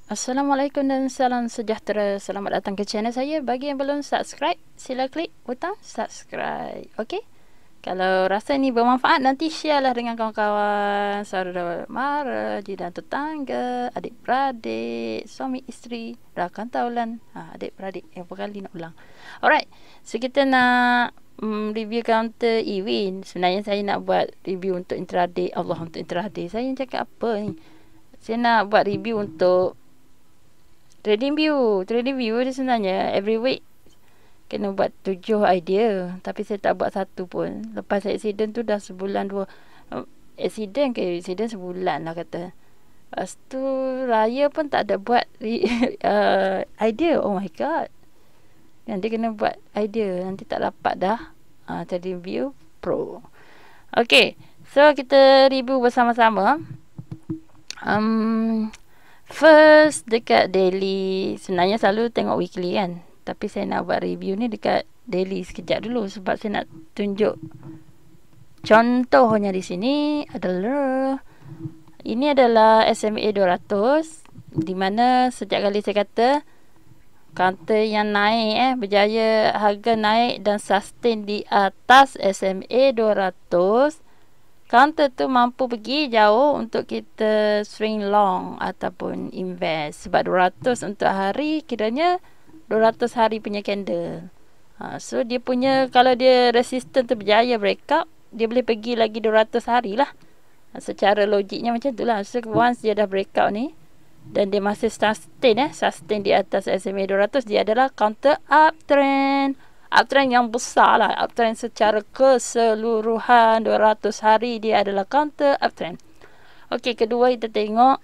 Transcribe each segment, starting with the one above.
Assalamualaikum dan salam sejahtera. Selamat datang ke channel saya. Bagi yang belum subscribe, sila klik butang subscribe. Okey? Kalau rasa ni bermanfaat, nanti share lah dengan kawan-kawan, saudara mara, jiran tetangga, adik-beradik, suami isteri, rakan taulan, adik-beradik. Yang kali nak ulang. Alright. So kita nak review counter Ewin. Sebenarnya saya nak buat review untuk intraday. Allah, untuk intraday. Saya cakap apa ni? Saya nak buat review untuk Trading view dia sebenarnya every week kena buat 7 idea, tapi saya tak buat satu pun. Lepas accident tu dah sebulan dua. Accident sebulan lah kata. Lepas tu raya pun tak ada buat idea. Oh my god, nanti kena buat idea, nanti tak dapat dah Trading View Pro. Okay, so kita review bersama-sama. First dekat daily. Sebenarnya selalu tengok weekly kan, tapi saya nak buat review ni dekat daily sekejap dulu, sebab saya nak tunjuk contohnya. Di sini adalah, ini adalah SMA 200, di mana sejak kali saya kata counter yang naik berjaya harga naik dan sustain di atas SMA 200, counter tu mampu pergi jauh untuk kita swing long ataupun invest. Sebab 200 untuk hari, kiranya 200 hari punya candle. So dia punya, kalau dia resistant tu berjaya breakout, dia boleh pergi lagi 200 hari lah. Secara logiknya macam tu lah. So once dia dah breakout ni dan dia masih sustain di atas SMA 200, dia adalah counter uptrend. Uptrend yang besar lah. Uptrend secara keseluruhan 200 hari, dia adalah counter uptrend. Okey, kedua kita tengok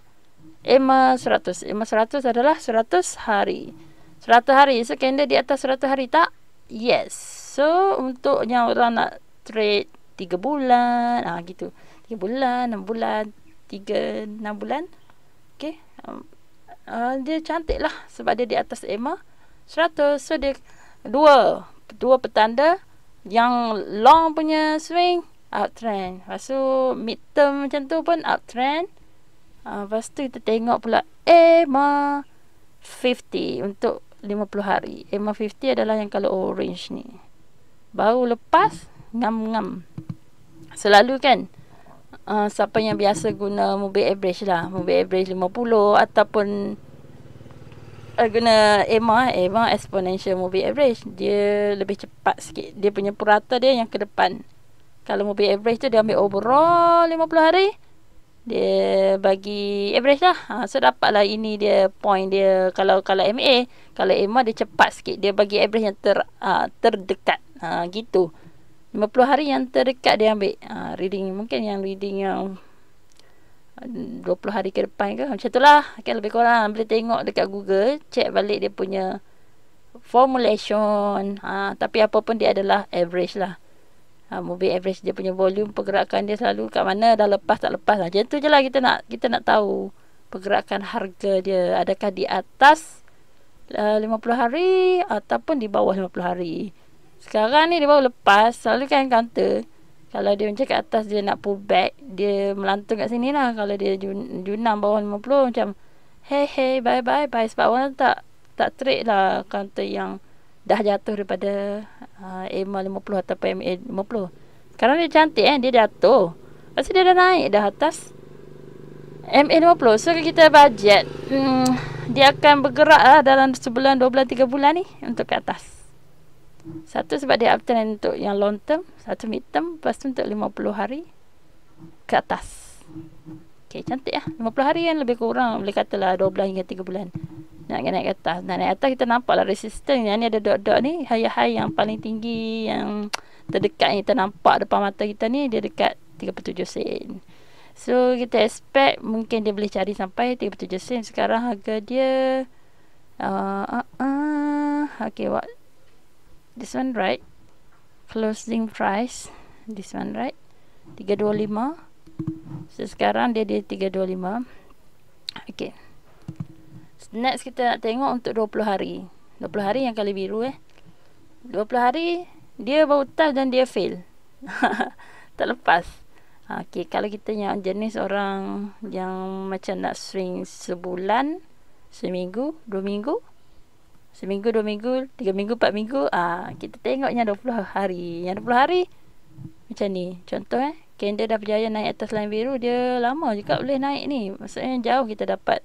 EMA 100. EMA 100 adalah 100 hari. 100 hari. So candle di atas 100 hari tak? Yes. So untuk yang orang nak trade 3 bulan, gitu. 3 bulan, 6 bulan, 3, 6 bulan. Okey. Dia cantik lah sebab dia di atas EMA 100. So dia dua petanda. Yang long punya swing uptrend, lepas tu midterm macam tu pun uptrend. Lepas tu kita tengok pula EMA 50 untuk 50 hari. EMA 50 adalah yang color orange ni, baru lepas ngam-ngam. Selalu kan siapa yang biasa guna moving average lah, moving average 50 ataupun guna EMA exponential moving average, dia lebih cepat sikit. Dia punya purata dia yang ke depan. Kalau moving average tu dia ambil overall 50 hari, dia bagi average lah. So dapatlah, ini dia point dia. Kalau MA, kalau EMA dia cepat sikit, dia bagi average yang terdekat. Gitu. 50 hari yang terdekat dia ambil. Reading, mungkin yang reading yang 20 hari ke depan ke, macam tu lah kan, lebih kurang. Boleh tengok dekat Google, check balik dia punya formulation. Tapi apa pun dia adalah average lah. Moving average, dia punya volume pergerakan dia selalu kat mana, dah lepas tak lepas lah. Macam tu je lah kita nak tahu pergerakan harga dia, adakah di atas 50 hari ataupun di bawah 50 hari. Sekarang ni dia baru lepas. Selalu kan counter, kalau dia macam kat atas, dia nak pull back, dia melantung kat sini lah. Kalau dia junam bawah 50, macam hey bye. Sebab orang tak trade lah counter yang dah jatuh daripada EMA 50 atau MA 50. Sekarang dia cantik dia jatuh, lepas tu dia dah naik dah atas MA 50. So kita budget, dia akan bergerak lah dalam sebulan, 2 bulan, 3 bulan ni untuk ke atas. Satu sebab dia uptrend untuk yang long term, satu mid term, lepas tu untuk 50 hari ke atas. Okay, cantik lah. 50 hari kan lebih kurang, boleh katalah 12 hingga 3 bulan. Naik ke atas. Dan naik atas kita nampak lah resistance. Yang ni ada dot-dot ni, high yang paling tinggi, yang terdekat ni kita nampak depan mata kita ni, dia dekat 37 sen. So kita expect mungkin dia boleh cari sampai 37 sen. Sekarang harga dia okay, what this one right, closing price this one right, 325. So sekarang dia 325. Okay, next kita nak tengok untuk 20 hari. 20 hari yang kali biru 20 hari dia baru touch dan dia fail. Tak lepas. Okay, kalau kita yang jenis orang yang macam nak swing sebulan, seminggu, 2 minggu, seminggu, 2 minggu, 3 minggu, 4 minggu. Kita tengok yang 20 hari. Yang 20 hari macam ni. Contoh candle dah berjaya naik atas line biru, dia lama juga boleh naik ni. Maksudnya jauh kita dapat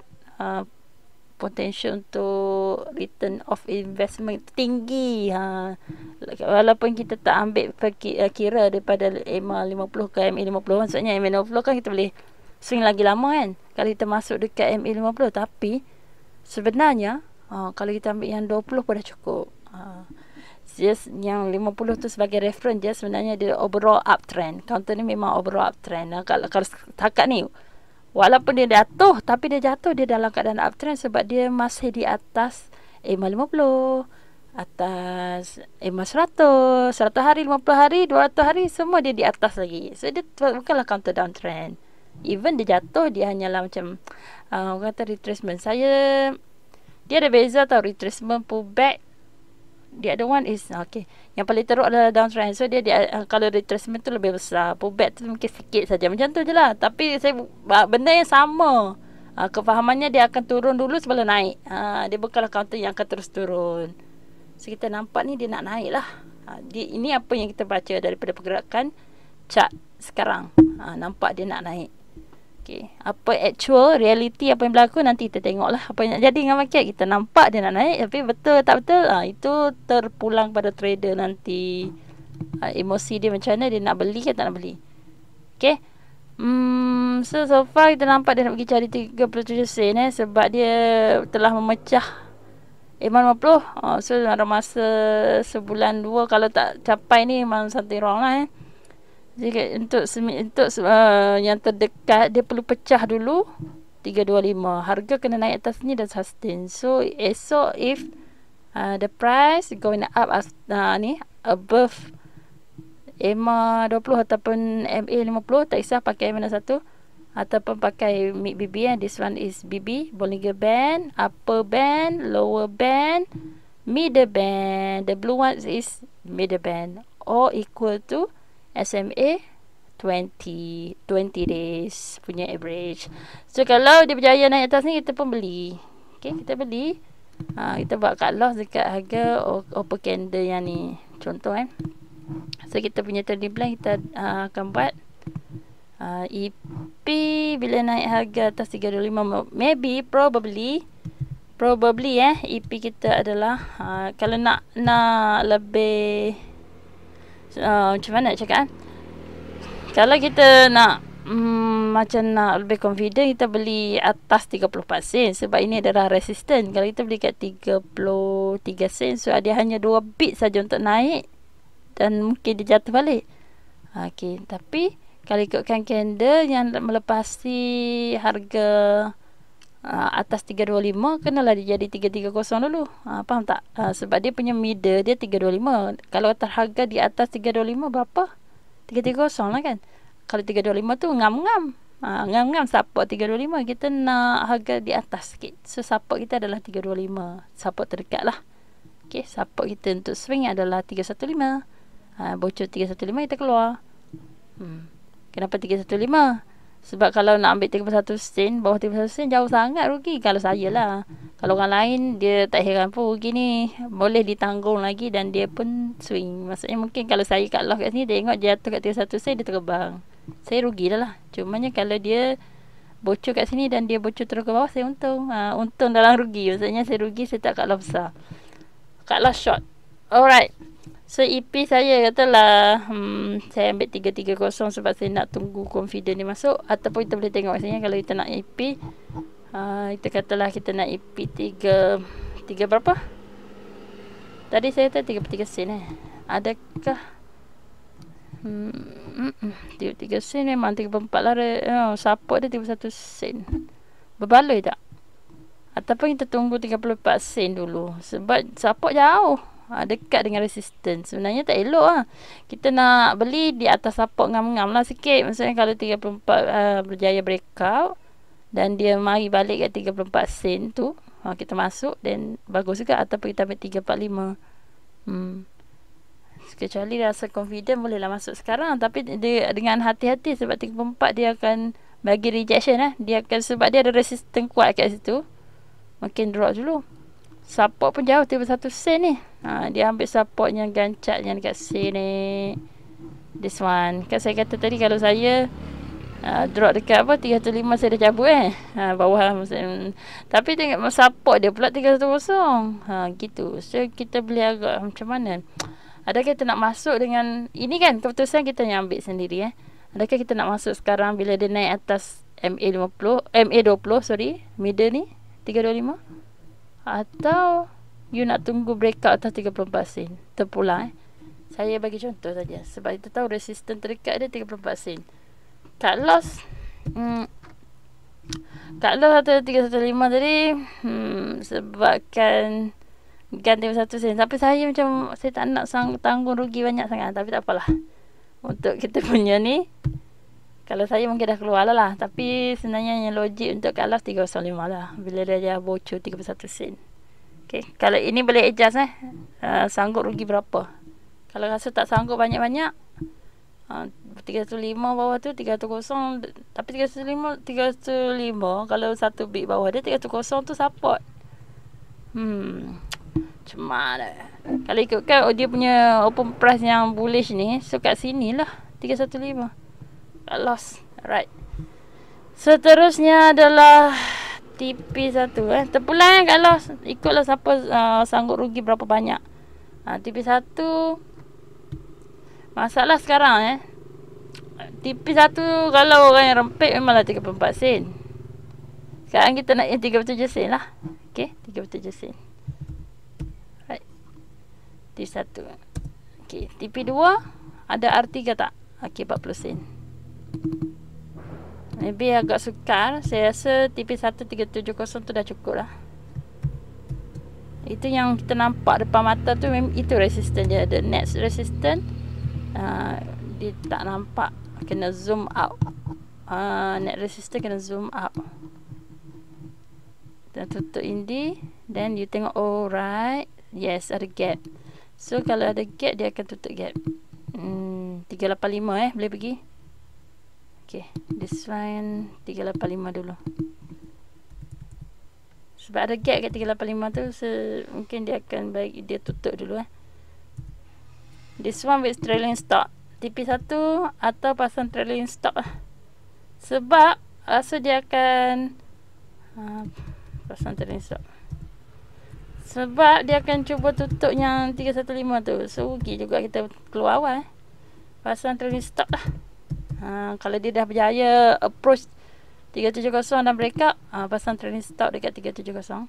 potential untuk return of investment tinggi. Walaupun kita tak ambil kira daripada EMA 50 ke MA 50. Maksudnya MA 50 kan kita boleh swing lagi lama kan kalau kita masuk dekat MA 50. Tapi sebenarnya kalau kita ambil yang 20 pun dah cukup. Just yang 50 tu sebagai reference je, sebenarnya dia overall uptrend. Counter ni memang overall uptrend. Kalau setakat ni walaupun dia jatuh, tapi dia jatuh dia dalam keadaan uptrend sebab dia masih di atas EMA 50, atas EMA 100 hari, 50 hari, 200 hari, semua dia di atas lagi. So dia bukanlah counter downtrend. Even dia jatuh, dia hanyalah macam orang kata retracement. Dia ada beza tau, retracement, pullback. The other one is yang paling teruk adalah downtrend. So dia kalau retracement tu lebih besar, pullback tu mungkin sikit saja. Macam tu je lah. Tapi benda yang sama. Kefahamannya dia akan turun dulu sebelum naik. Dia bukanlah counter yang akan terus turun. So kita nampak ni dia nak naik lah. Ini apa yang kita baca daripada pergerakan chart sekarang. Nampak dia nak naik. Apa actual reality apa yang berlaku nanti kita tengok lah apa yang nak jadi dengan market. Kita nampak dia nak naik, tapi betul tak betul itu terpulang pada trader nanti. Emosi dia macam mana, dia nak beli ke tak nak beli. So far kita nampak dia nak pergi cari 37 sen sebab dia telah memecah EMA 50. So dalam masa sebulan 2 kalau tak capai ni memang something wrong lah. Jadi untuk yang terdekat dia perlu pecah dulu 325. Harga kena naik atas ni dan sustain. So esok if the price going up above EMA 20 ataupun MA 50, tak kisah pakai mana satu ataupun pakai mid BB. This one is BB, Bollinger Band, upper band, lower band, middle band. The blue one is middle band, all equal to SMA 20 days punya average. So kalau dia berjaya naik atas ni, kita pun beli. Kita beli. Kita buat cut loss dekat harga upper candle yang ni. Contoh So kita punya trading plan kita akan buat EP bila naik harga atas 325, maybe probably EP kita adalah kalau nak lebih macam mana nak cakap kalau kita nak macam nak lebih confident, kita beli atas 34 sen sebab ini adalah resistance. Kalau kita beli kat 33 sen, so dia hanya 2 bit saja untuk naik dan mungkin dia jatuh balik. Tapi kalau ikutkan candle yang melepasi harga atas 325, kenalah dia jadi 330 dulu. Faham tak? Sebab dia punya middle dia 325. Kalau harga di atas 325 berapa? 330 lah kan. Kalau 325 tu ngam-ngam. Ngam-ngam support 325. Kita nak harga di atas sikit. So support kita adalah 325. Support terdekat lah. Support kita untuk swing adalah 315. Bocor 315 kita keluar. Kenapa 315? Sebab kalau nak ambil 31 sen, bawah 31 sen jauh sangat rugi. Kalau saya lah. Kalau orang lain, dia tak heran pun rugi ni. Boleh ditanggung lagi dan dia pun swing. Maksudnya mungkin kalau saya kat lock kat sini, tengok jatuh kat 31 sen, dia terbang. Saya rugi dah lah. Cumanya kalau dia bocor kat sini dan dia bocor terus ke bawah, saya untung. Untung dalam rugi. Maksudnya saya rugi, saya tak kat lock besar. Kat lock short. Alright. So EP saya katalah saya ambil 330 sebab saya nak tunggu confident dia masuk. Ataupun kita boleh tengok maksudnya kalau kita nak EP kita katalah kita nak EP 3 berapa? Tadi saya kata 33 sen Adakah 33 sen memang 34 lah. Support dia 31 sen. Berbaloi tak? Ataupun kita tunggu 34 sen dulu sebab support jauh. Dekat dengan resistance. Sebenarnya tak elok lah. Kita nak beli di atas support ngam-ngam lah sikit. Maksudnya kalau 34 berjaya breakout dan dia mari balik kat 34 sen tu, kita masuk dan bagus juga. Ataupun kita ambil 345. Kecuali rasa confident bolehlah masuk sekarang. Tapi dia dengan hati-hati sebab 34 dia akan bagi rejection Dia akan, sebab dia ada resistance kuat kat situ. makin drop dulu. Support pun jauh 31 sen ni. Dia ambil supportnya gancatnya dekat sini. This one. Kan saya kata tadi kalau saya drop dekat 305 saya dah cabut bawah. Tapi tengok support dia pula 310. Gitu. So kita boleh agak macam mana? Adakah kita nak masuk dengan ini kan keputusan kita yang ambil sendiri Adakah kita nak masuk sekarang bila dia naik atas MA20 sorry, middle ni 325, atau you nak tunggu breakout atas 34 sen terpulang Saya bagi contoh saja sebab kita tahu resisten terdekat dia 34 sen. Cut loss atau 315 tadi sebabkan ganti 1 sen. Tapi saya macam saya tak nak tanggung rugi banyak sangat. Tapi tak apalah. Untuk kita punya ni, kalau saya mungkin dah keluar lah. Tapi sebenarnya yang logik untuk cut loss 305 lah. Bila dia bocor 31 sen. Okay. Kalau ini boleh adjust sanggup rugi berapa. Kalau rasa tak sanggup banyak-banyak 305 bawah tu 310. Tapi 305 kalau satu bit bawah dia 310 tu support. Macam mana kalau ikutkan dia punya open price yang bullish ni, so kat sini lah 315 cut loss. Alright, seterusnya adalah TP1 terpulang cut loss. Ikutlah siapa sanggup rugi berapa banyak. TP1 masalah sekarang TP1 kalau orang yang rempit memanglah 34 sen. Sekarang kita nak yang 37 sen lah. Okay, 37 sen. Right, TP1. Okay, TP2 ada R3 tak? Okay, 40 sen. Maybe agak sukar. Saya rasa TP1 370 tu dah cukup lah. Itu yang kita nampak depan mata tu, itu resistance dia. The next resistance dia tak nampak, kena zoom out. Net resistance kena zoom out. Dan tutup ini, then you tengok, oh right, yes ada gap. So kalau ada gap dia akan tutup gap. 385 boleh pergi. Okay, this one 385 dulu. Sebab ada gap kat 385 tu, mungkin dia akan bagi dia tutup dulu This one with trailing stock, TP1 atau pasang trailing stock sebab rasa dia akan pasang trailing stock sebab dia akan cuba tutup yang 315 tu. So rugi juga kita keluar awal pasang trailing stock lah. Kalau dia dah berjaya approach 370 dan breakout, pasang trailing stock dekat 370.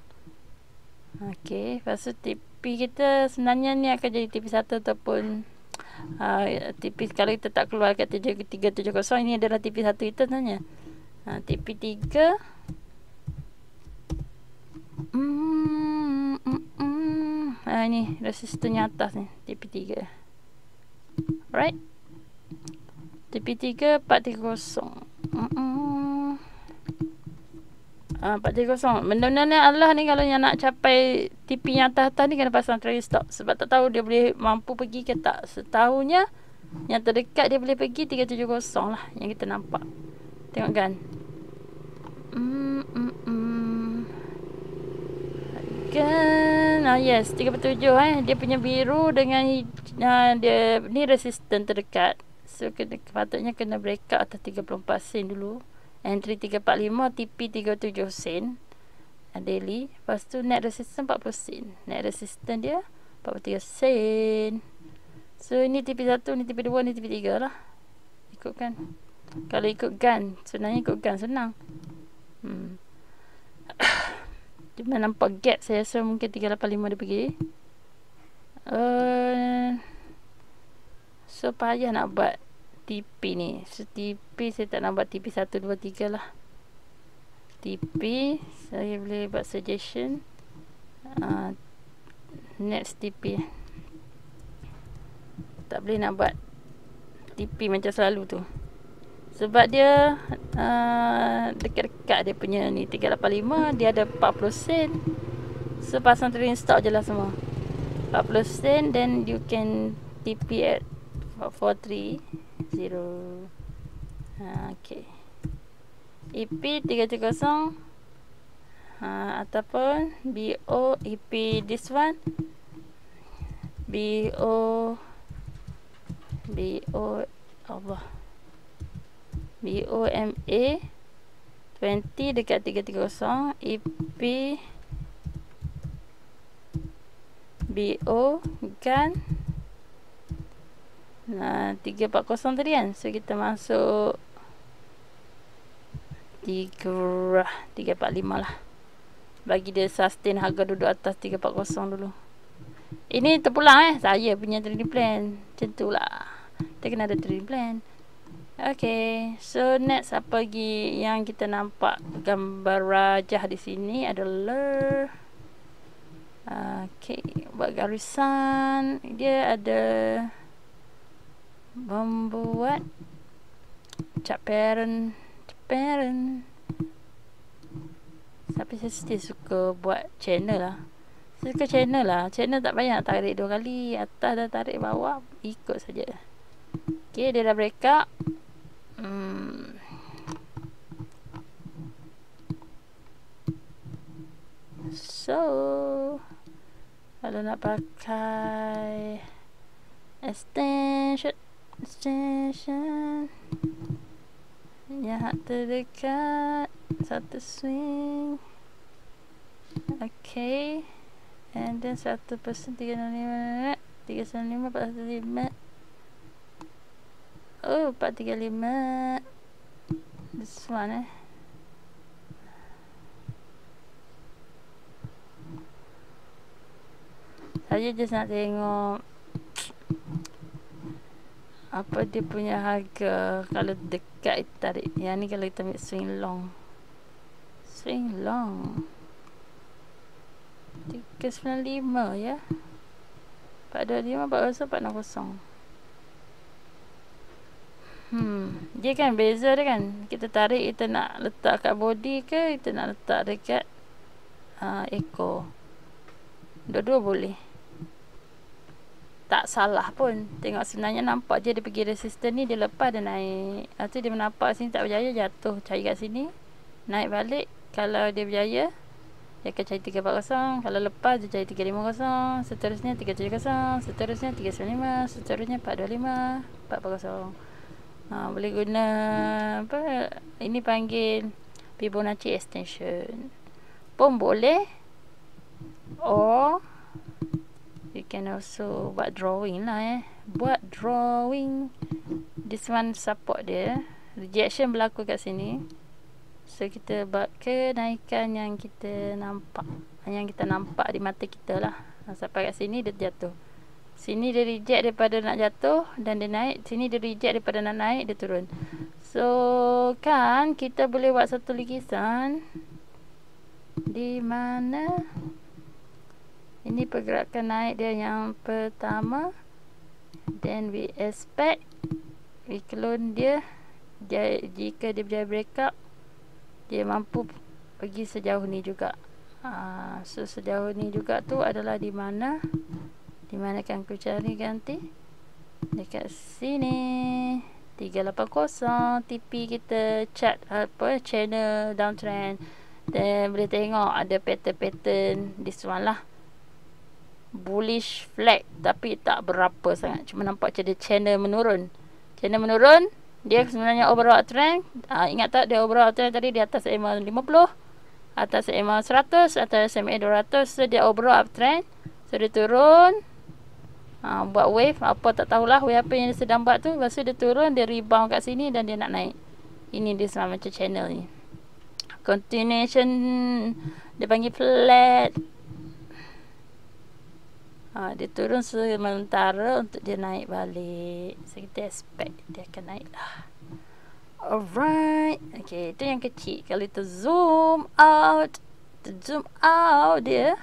Okay, lepas tu TP kita sebenarnya ni akan jadi TP1 ataupun TP kalau kita tak keluar kat 370. Ini adalah TP1 kita sebenarnya. TP3 ni resistance atas ni, TP3. Alright, TP3 430. 430. Benda-benda ni Allah ni kalau yang nak capai TP yang atas-atas ni kena pasang trailing stop. Sebab tak tahu dia boleh mampu pergi ke tak. Setahunya yang terdekat dia boleh pergi 370 lah yang kita nampak. Tengok kan. Kan. Yes, 37 dia punya biru dengan dia ni resisten terdekat. So patutnya kena breakout atas 34 sen dulu. Entry 345, TP 37 sen daily. Lepas tu net resistance 40 sen. Net resistance dia 43 sen. So ini TP1, ni TP2, ni TP3 lah. Ikutkan. Kalau ikut gun, sebenarnya ikut gun senang. Cuma nampak gap, saya rasa mungkin 385 dia pergi. So payah nak buat TP ni. So TP saya tak nak buat TP 1, 2, 3 lah. TP saya boleh buat suggestion. Next TP. Tak boleh nak buat TP macam selalu tu. Sebab dia dekat-dekat dia punya ni 385, dia ada 40 sen. So pasang trailing stop je lah semua. 40 sen, then you can TP at 430. Okay. EP 330. Ataupun BOEP this one BO Allah BOMA 20 dekat 330 EP BO kan 340 tadi kan. So kita masuk 345 lah, bagi dia sustain harga duduk atas 340 dulu. Ini terpulang saya punya trading plan. Macam tu lah, kita kena ada trading plan. Okay, so next apa lagi yang kita nampak gambar rajah di sini adalah okay, buat garisan. Dia ada membuat cat parent. Tapi saya still suka buat channel lah. Saya suka channel lah. Channel tak payah nak tarik 2 kali. Atas dah tarik, bawah ikut saja. Okay, dia dah break up. So kalau nak pakai extension yang terdekat satu swing. Okay, and then 1% 305 405. Oh, 435. This one saya just nak tengok apa dia punya harga kalau dekat tarik. Yang ni kalau kita ambil swing long 395 ya, 425 460. Dia kan beza dia kan. Kita tarik, kita nak letak kat body ke kita nak letak dekat ekor. Dua-dua boleh, tak salah pun. Tengok sebenarnya nampak je dia pergi resisten ni, dia lepas dia naik. Lepas tu dia menampak sini tak berjaya, jatuh, cari kat sini, naik balik. Kalau dia berjaya dia akan cari 340. Kalau lepas dia cari 350, seterusnya 370, seterusnya 395, seterusnya 425, 440. Boleh guna apa ini panggil Fibonacci extension pun boleh. Or you can also buat drawing lah buat drawing. This one support dia, rejection berlaku kat sini. So kita buat kenaikan yang kita nampak di mata kita lah. Sampai kat sini dia jatuh, sini dia reject daripada nak jatuh dan dia naik, sini dia reject daripada nak naik, dia turun. So kan kita boleh buat satu lukisan di mana ini pergerakan naik dia yang pertama, then we expect we clone dia. Jika dia berjaya break up, dia mampu pergi sejauh ni juga. So sejauh ni juga tu adalah di mana kan aku cari ganti dekat sini 380 TP kita chart apa channel downtrend. Dan boleh tengok ada pattern this one lah, bullish flag, tapi tak berapa sangat, cuma nampak macam dia channel menurun. Dia sebenarnya overall trend. Ingat tak dia overall trend tadi di atas EMA 50, atas EMA 100, atas SMA 200. So dia overall uptrend. So dia turun, buat wave apa tak tahulah wave apa yang dia sedang buat tu. Lepas tu dia turun, dia rebound kat sini dan dia nak naik. Ini dia sama macam channel ni. Continuation dia panggil flat. Dia turun sementara untuk dia naik balik. So kita expect dia akan naik lah. Alright. Okay, itu yang kecil. Kalau kita zoom out dia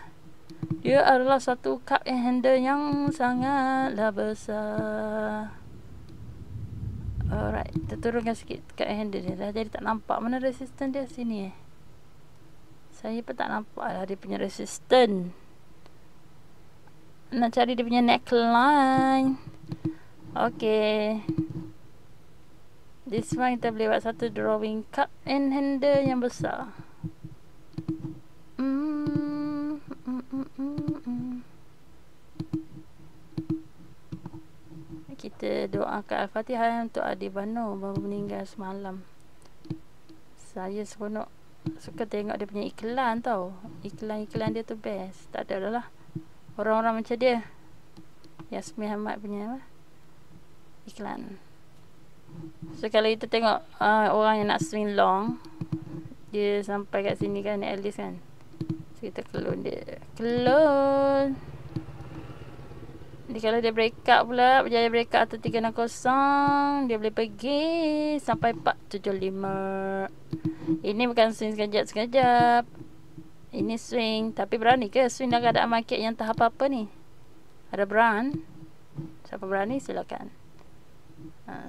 adalah satu cup and handle yang sangatlah besar. Alright, kita turunkan sikit cup and handle dia dah jadi tak nampak mana resisten dia sini. Saya pun tak nampak lah dia punya resisten. Nak cari dia punya neckline. Okay, this one kita boleh buat satu drawing cup and handle yang besar. kita doakan Al-Fatihah untuk adik Bano baru meninggal semalam. Saya seronok suka tengok dia punya iklan tau. Iklan-iklan dia tu best. Tak ada lah orang-orang macam dia. Yasmin Ahmad punya iklan. So kalau kita tengok orang yang nak swing long, dia sampai kat sini kan, at least kan, so kita clone dia. Clone. Jadi kalau dia break up pula, berjaya break up atau 360, dia boleh pergi sampai 475. Ini bukan swing sekejap-sekejap. Ini swing, tapi berani ke swing dalam keadaan market yang tak apa-apa ni? Ada brand. Siapa berani silakan.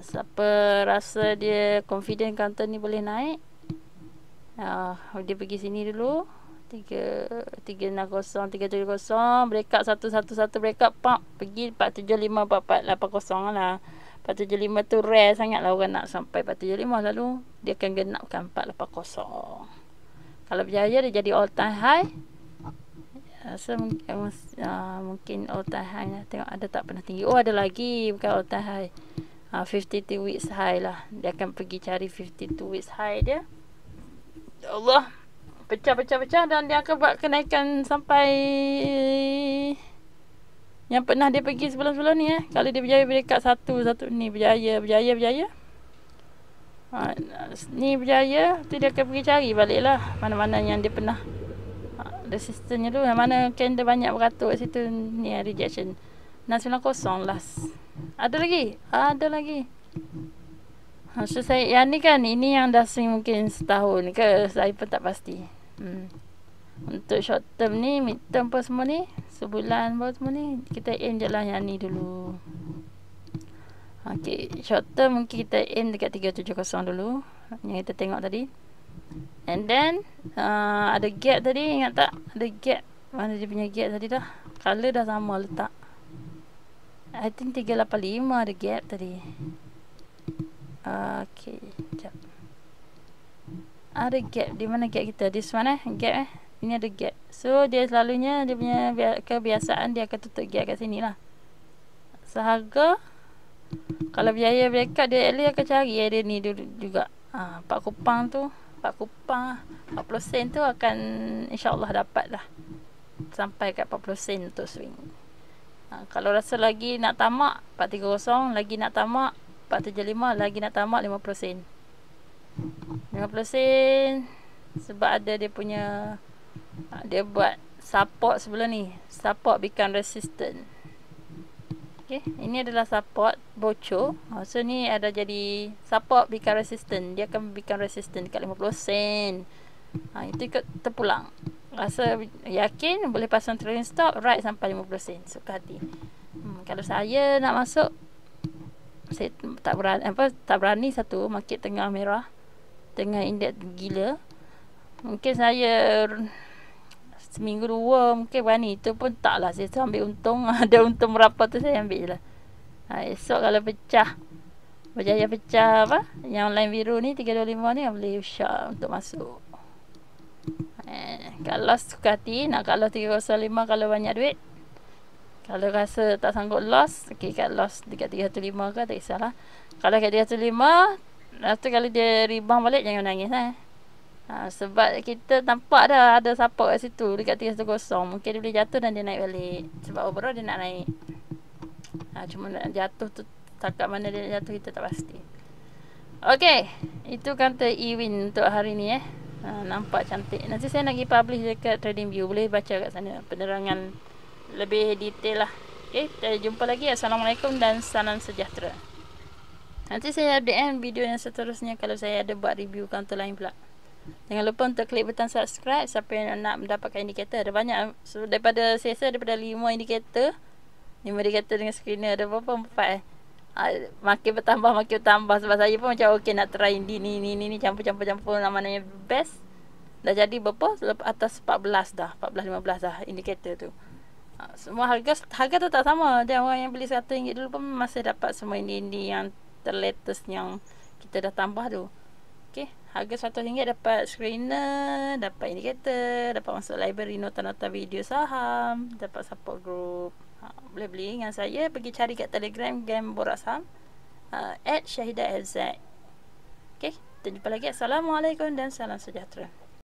Siapa rasa dia confident counter ni boleh naik, dia pergi sini dulu. 360, 370, break up 111, break up pump, pergi 475, 4480 lah. 475 tu rare sangat lah orang nak sampai 475, lalu dia akan genapkan 480. Kalau berjaya dia jadi all time high. Rasa mungkin all time high lah. Tengok ada tak pernah tinggi. Oh ada lagi, bukan all time high. 52 weeks high lah. Dia akan pergi cari 52 weeks high dia. Ya Allah, pecah dan dia akan buat kenaikan sampai yang pernah dia pergi sebelum-sebelum ni Kalau dia berjaya dekat satu ni berjaya. Ni berjaya, tu dia akan pergi cari balik lah mana-mana yang dia pernah resistance tu, yang mana candle banyak beratur kat situ ni rejection. 690 last. Ada lagi. So saya yang ni kan, ini yang dah swing mungkin setahun ke, saya pun tak pasti. Untuk short term ni, mid term pun semua ni, sebulan pun semua ni, kita aim je lah yang ni dulu. Okay, short term mungkin kita aim dekat 370 dulu, yang kita tengok tadi. And then ada gap tadi, ingat tak? Ada gap. Mana dia punya gap tadi dah? Color dah sama letak. I think 385 ada gap tadi. Okay, sekejap. Ada gap. Di mana gap kita? This one gap Ini ada gap. So dia selalunya dia punya kebiasaan dia akan tutup gap kat sini lah. Seharga kalau berjaya breakout, dia Ellie akan cari dia ni dulu juga. 4 kupang tu, 4 kupang 40 sen tu akan insya-Allah dapat lah. Sampai kat 40 sen untuk swing. Kalau rasa lagi nak tamak 430, lagi nak tamak 475, lagi nak tamak 50 sen. 50 sen sebab ada dia punya dia buat support sebelum ni. Support become resistant. Okay, ini adalah support bocor. So ni ada jadi support become resistant. Dia akan become resistant dekat 50 sen. Itu ikut terpulang. Rasa yakin boleh pasang trailing stop right sampai 50 sen. Suka hati. Kalau saya nak masuk, saya tak berani satu, market tengah merah, tengah indeks gila. Mungkin saya seminggu 2 mungkin berani. Itu pun tak lah, saya ambil untung. Ada untung berapa tu saya ambil je lah. Esok kalau pecah, berjaya pecah yang line biru ni 325 ni, boleh usah untuk masuk. Kalau suka hati nak kat loss 305, kalau banyak duit. Kalau rasa tak sanggup loss, okay, kat loss dekat 315 ke, tak kisahlah. Kalau kat 315, lepas tu kalau dia rebound balik, jangan nangis sebab kita nampak dah ada support kat situ dekat 310. Mungkin dia boleh jatuh dan dia naik balik. Sebab overall dia nak naik. Cuma nak jatuh tu, takat mana dia nak jatuh kita tak pasti. Okay, itu kata E-Win untuk hari ni nampak cantik. Nanti saya nak pergi publish dekat TradingView. Boleh baca kat sana penerangan lebih detail lah. Okay, kita jumpa lagi. Assalamualaikum dan salam sejahtera. Nanti saya update video yang seterusnya kalau saya ada buat review counter lain pula. Jangan lupa untuk klik butang subscribe. Siapa yang nak mendapatkan indikator, ada banyak. So, daripada saya rasa daripada 5 indikator, 5 indikator dengan screener, ada berapa? 4 makin bertambah. Sebab saya pun macam okay nak try ni campur nak mana yang best. Dah jadi berapa? Atas 14 dah, 14-15 dah indikator tu. Semua harga tu tak sama. Dan orang yang beli RM1 dulu pun masih dapat semua ini yang terlatest yang kita dah tambah tu. Okay, harga RM100 dapat screener, dapat indikator, dapat masuk library nota-nota video saham, dapat support group. boleh beli dengan saya. Pergi cari kat Telegram Game Borak Saham @Syahidah LZ. Okay, kita jumpa lagi. Assalamualaikum dan salam sejahtera.